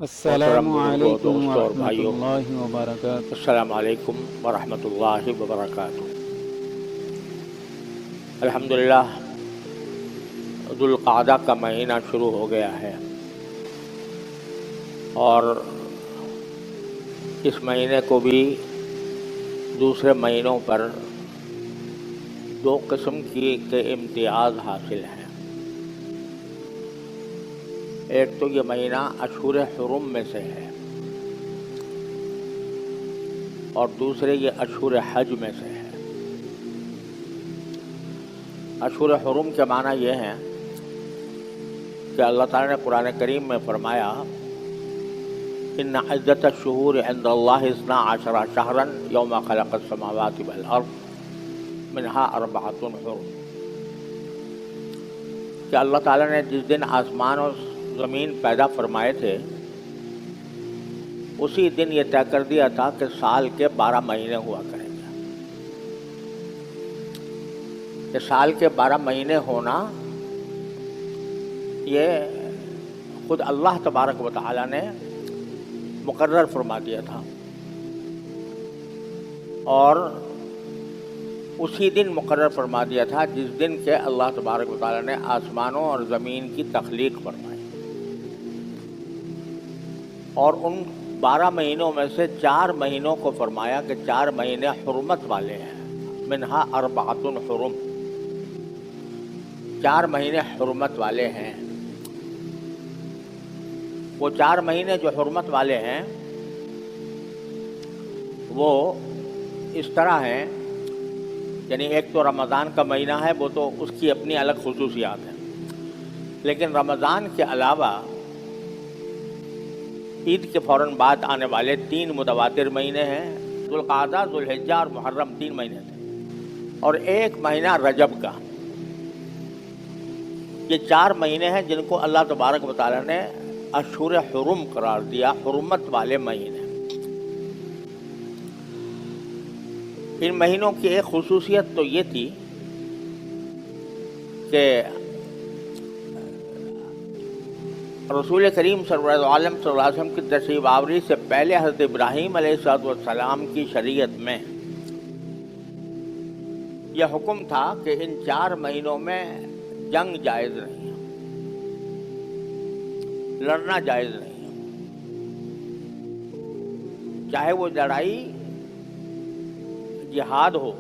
السلام محترم بزرگوں، علیکم دوستوں اور ورحمۃ بھائیوں، اللہ وبرکاتہ۔ السلام علیکم ورحمۃ اللہ وبرکاتہ۔ الحمدللہ ذوالقعدہ کا مہینہ شروع ہو گیا ہے، اور اس مہینے کو بھی دوسرے مہینوں پر دو قسم کے امتیاز حاصل ہیں۔ ایک تو یہ مہینہ اشہر حرم میں سے ہے، اور دوسرے یہ اشہر حج میں سے ہے۔ اشہر حرم کے معنی یہ ہیں کہ اللہ تعالیٰ نے قرآن کریم میں فرمایا ان عدت الشہور عند اللہ 12 شہرا یوم خلق السماوات والارض منها 4 حرم، کہ اللہ تعالیٰ نے جس دن آسمان اور زمین پیدا فرمائے تھے اسی دن یہ طے کر دیا تھا کہ سال کے 12 مہینے ہوا کریں گے۔ کہ سال کے 12 مہینے ہونا یہ خود اللہ تبارک و تعالیٰ نے مقرر فرما دیا تھا، اور اسی دن مقرر فرما دیا تھا جس دن کے اللہ تبارک و تعالیٰ نے آسمانوں اور زمین کی تخلیق فرمائی، اور ان 12 مہینوں میں سے 4 مہینوں کو فرمایا کہ 4 مہینے حرمت والے ہیں، منہا 4 حرم، 4 مہینے حرمت والے ہیں۔ وہ 4 مہینے جو حرمت والے ہیں وہ اس طرح ہیں، یعنی ایک تو رمضان کا مہینہ ہے، وہ تو اس کی اپنی الگ خصوصیات ہیں، لیکن رمضان کے علاوہ عید کے فوراً بعد آنے والے 3 متواتر مہینے ہیں، ذوالقعدہ، ذوالحجہ اور محرم، 3 مہینے تھے، اور ایک مہینہ رجب کا۔ یہ 4 مہینے ہیں جن کو اللہ تبارک و تعالیٰ نے اشہر حرم قرار دیا، حرمت والے مہینے۔ ان مہینوں کی ایک خصوصیت تو یہ تھی کہ رسول کریم صلی اللہ علیہ وسلم کی تشریف آوری سے پہلے حضرت ابراہیم علیہ السلام کی شریعت میں یہ حکم تھا کہ ان 4 مہینوں میں جنگ جائز نہیں ہے، لڑنا جائز نہیں ہے، چاہے وہ لڑائی جہاد ہو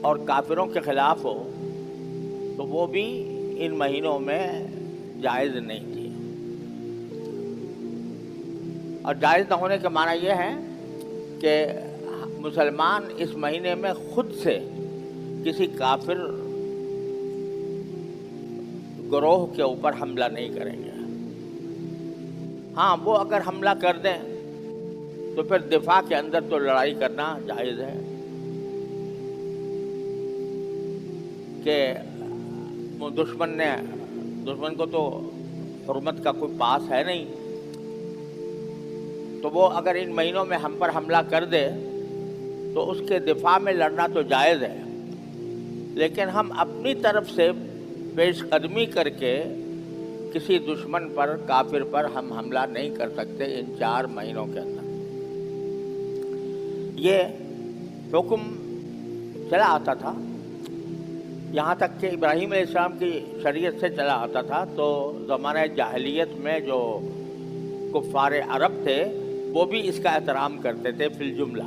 اور کافروں کے خلاف ہو تو وہ بھی ان مہینوں میں جائز نہیں تھی۔ اور جائز نہ ہونے کے معنی یہ ہے کہ مسلمان اس مہینے میں خود سے کسی کافر گروہ کے اوپر حملہ نہیں کریں گے۔ ہاں، وہ اگر حملہ کر دیں تو پھر دفاع کے اندر تو لڑائی کرنا جائز ہے، کہ دشمن کو تو حرمت کا کوئی پاس ہے نہیں، تو وہ اگر ان مہینوں میں ہم پر حملہ کر دے تو اس کے دفاع میں لڑنا تو جائز ہے، لیکن ہم اپنی طرف سے پیش قدمی کر کے کسی دشمن پر، کافر پر ہم حملہ نہیں کر سکتے ان 4 مہینوں کے اندر۔ یہ حکم چلا آتا تھا یہاں تک کہ ابراہیم علیہ السلام کی شریعت سے چلا آتا تھا، تو زمانہ جاہلیت میں جو کفار عرب تھے وہ بھی اس کا احترام کرتے تھے فی الجملہ۔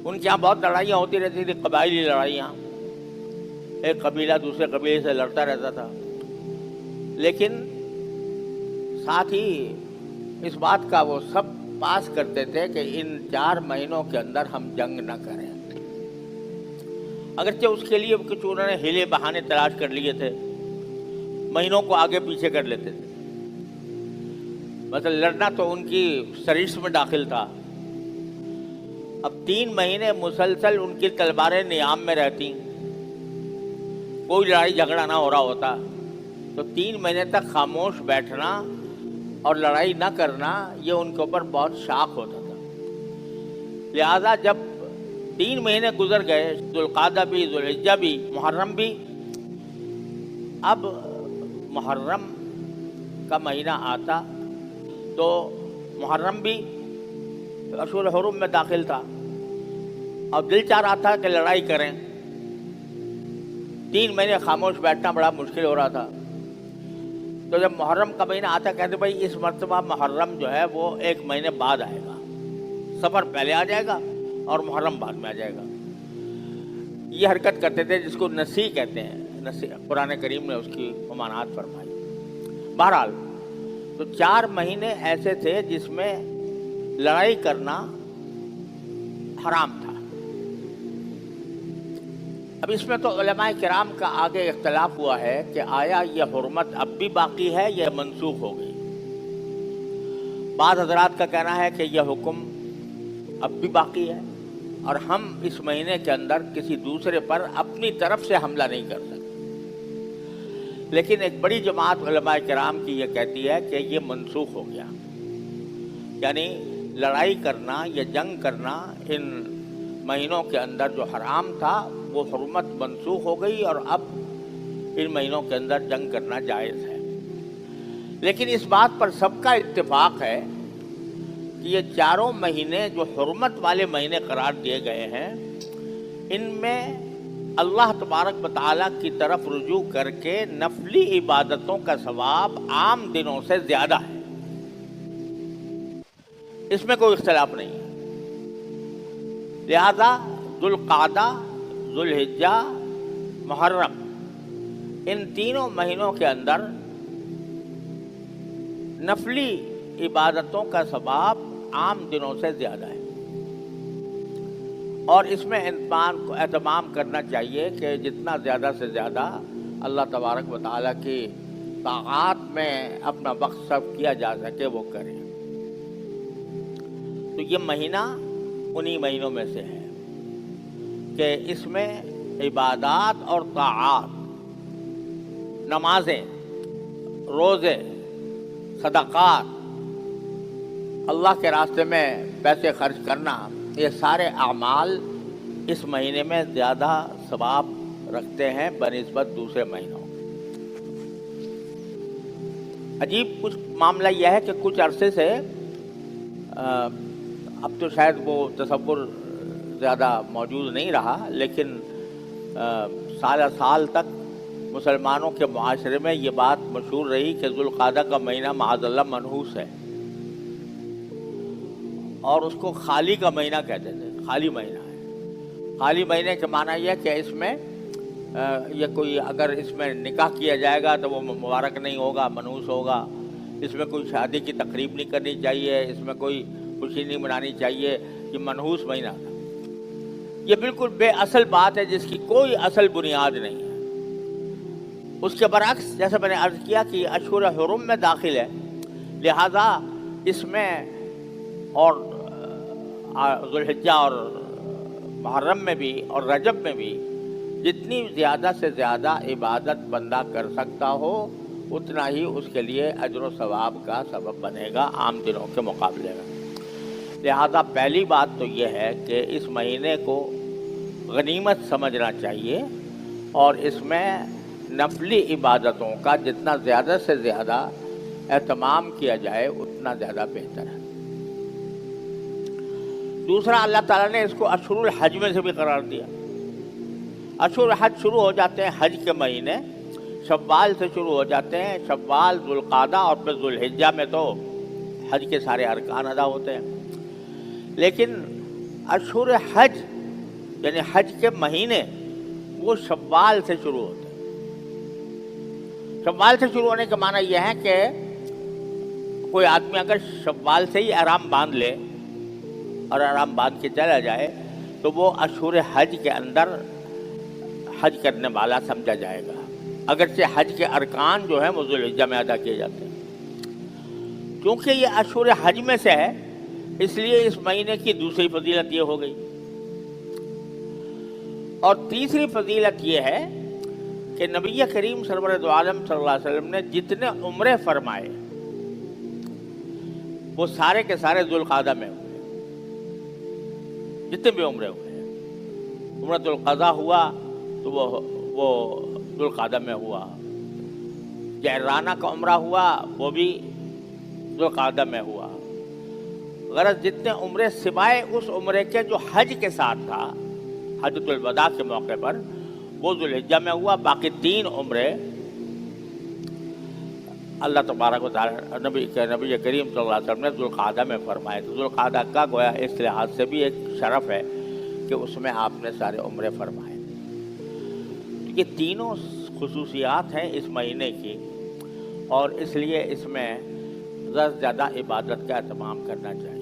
ان کے یہاں بہت لڑائیاں ہوتی رہتی تھی، قبائلی لڑائیاں، ایک قبیلہ دوسرے قبیلے سے لڑتا رہتا تھا، لیکن ساتھ ہی اس بات کا وہ سب پاس کرتے تھے کہ ان 4 مہینوں کے اندر ہم جنگ نہ کریں۔ اگرچہ اس کے لیے کچھ انہوں نے ہیلے بہانے تلاش کر لیے تھے، مہینوں کو آگے پیچھے کر لیتے تھے، مطلب لڑنا تو ان کی سرشت میں داخل تھا۔ اب 3 مہینے مسلسل ان کی تلواریں نیام میں رہتی، کوئی لڑائی جھگڑا نہ ہو رہا ہوتا، تو 3 مہینے تک خاموش بیٹھنا اور لڑائی نہ کرنا یہ ان کے اوپر بہت شاق ہوتا تھا۔ لہذا جب 3 مہینے گزر گئے، ذوالقعدہ بھی، ذوالحجہ بھی، محرم بھی، اب محرم کا مہینہ آتا تو محرم بھی اشہر حرم میں داخل تھا، اور دل چاہ رہا تھا کہ لڑائی کریں. 3 مہینے خاموش بیٹھنا بڑا مشکل ہو رہا تھا. تو جب محرم کا مہینہ آتا کہتے بھائی اس مرتبہ محرم جو ہے وہ 1 مہینے بعد آئے گا، سفر پہلے آ جائے گا اور محرم بعد میں آ جائے گا. یہ حرکت کرتے تھے جس کو نسی کہتے ہیں. نسی قرآن کریم نے اس کی ممانعت فرمائی. بہرحال تو 4 مہینے ایسے تھے جس میں لڑائی کرنا حرام تھا. اب اس میں تو علماء کرام کا آگے اختلاف ہوا ہے کہ آیا یہ حرمت اب بھی باقی ہے یا منسوخ ہو گئی. بعض حضرات کا کہنا ہے کہ یہ حکم اب بھی باقی ہے اور ہم اس مہینے کے اندر کسی دوسرے پر اپنی طرف سے حملہ نہیں کر سکتے. لیکن ایک بڑی جماعت علماء کرام کی یہ کہتی ہے کہ یہ منسوخ ہو گیا، یعنی لڑائی کرنا یا جنگ کرنا ان مہینوں کے اندر جو حرام تھا وہ حرمت منسوخ ہو گئی اور اب ان مہینوں کے اندر جنگ کرنا جائز ہے. لیکن اس بات پر سب کا اتفاق ہے کہ یہ 4 مہینے جو حرمت والے مہینے قرار دیے گئے ہیں ان میں اللہ تبارک و تعالیٰ کی طرف رجوع کر کے نفلی عبادتوں کا ثواب عام دنوں سے زیادہ ہے. اس میں کوئی اختلاف نہیں ہے. لہذا ذوالقعدہ، ذوالحجہ، محرم ان تینوں مہینوں کے اندر نفلی عبادتوں کا ثواب عام دنوں سے زیادہ ہے، اور اس میں اہتمام کرنا چاہیے کہ جتنا زیادہ سے زیادہ اللہ تبارک و تعالیٰ کی طاعات میں اپنا وقت صرف کیا جا سکے وہ کریں. تو یہ مہینہ انہی مہینوں میں سے ہے کہ اس میں عبادات اور طاعات، نمازیں، روزے، صدقات، اللہ کے راستے میں پیسے خرچ کرنا، یہ سارے اعمال اس مہینے میں زیادہ ثواب رکھتے ہیں بنسبت دوسرے مہینوں. عجیب کچھ معاملہ یہ ہے کہ کچھ عرصے سے اب تو شاید وہ تصور زیادہ موجود نہیں رہا، لیکن سال سال تک مسلمانوں کے معاشرے میں یہ بات مشہور رہی کہ ذوالقعدہ کا مہینہ معاذ اللہ منحوس ہے، اور اس کو خالی کا مہینہ کہتے تھے. خالی مہینہ ہے. خالی مہینے کے معنی یہ کہ اس میں یہ کوئی اگر اس میں نکاح کیا جائے گا تو وہ مبارک نہیں ہوگا، منحوس ہوگا. اس میں کوئی شادی کی تقریب نہیں کرنی چاہیے، اس میں کوئی خوشی نہیں منانی چاہیے. یہ منحوس مہینہ تھا. یہ بالکل بے اصل بات ہے جس کی کوئی اصل بنیاد نہیں ہے. اس کے برعکس جیسے میں نے عرض کیا کہ اشہر حرم میں داخل ہے، لہذا اس میں اور ذوالحجہ اور محرم میں بھی اور رجب میں بھی جتنی زیادہ سے زیادہ عبادت بندہ کر سکتا ہو اتنا ہی اس کے لیے اجر و ثواب کا سبب بنے گا عام دنوں کے مقابلے میں. لہذا پہلی بات تو یہ ہے کہ اس مہینے کو غنیمت سمجھنا چاہیے اور اس میں نفلی عبادتوں کا جتنا زیادہ سے زیادہ اہتمام کیا جائے اتنا زیادہ بہتر ہے. دوسرا، اللہ تعالیٰ نے اس کو اشہر الحج میں سے بھی قرار دیا. اشہر حج شروع ہو جاتے ہیں، حج کے مہینے شوال سے شروع ہو جاتے ہیں. شوال، ذوالقعدہ اور پھر ذوالحجہ میں تو حج کے سارے ارکان ادا ہوتے ہیں. لیکن اشہر حج یعنی حج کے مہینے وہ شوال سے شروع ہوتے ہیں. شوال سے شروع ہونے کا معنی یہ ہے کہ کوئی آدمی اگر شوال سے ہی احرام باندھ لے اور احرام باندھ کے چلا جائے تو وہ اشہر حج کے اندر حج کرنے والا سمجھا جائے گا، اگرچہ حج کے ارکان جو ہیں وہ ذوالحجہ میں ادا کیے جاتے ہیں. کیونکہ یہ اشہر حج میں سے ہے اس لیے اس مہینے کی دوسری فضیلت یہ ہو گئی. اور تیسری فضیلت یہ ہے کہ نبی کریم سرور دو عالم صلی اللہ علیہ وسلم نے جتنے عمرے فرمائے وہ سارے کے سارے ذوالقعدہ میں ہوئے. جتنے بھی عمرے ہوئے ہیں، عمرۃ القضا ہوا تو وہ ذوالقعدہ میں ہوا، جعرانہ کا عمرہ ہوا وہ بھی ذوالقعدہ میں ہوا. غرض جتنے عمرے سوائے اس عمرے کے جو حج کے ساتھ تھا، حجۃ الوداع کے موقع پر، وہ ذوالحجہ میں ہوا. باقی 3 عمرے اللہ تبارک و تعالیٰ نبی کریم صلی اللہ علیہ وسلم نے ذوالقعدہ میں فرمائے. تو ذوالقعدہ کا گویا اس لحاظ سے بھی ایک شرف ہے کہ اس میں آپ نے سارے عمرے فرمائے. یہ تینوں خصوصیات ہیں اس مہینے کی، اور اس لیے اس میں زیادہ سے زیادہ عبادت کا اہتمام کرنا چاہیے.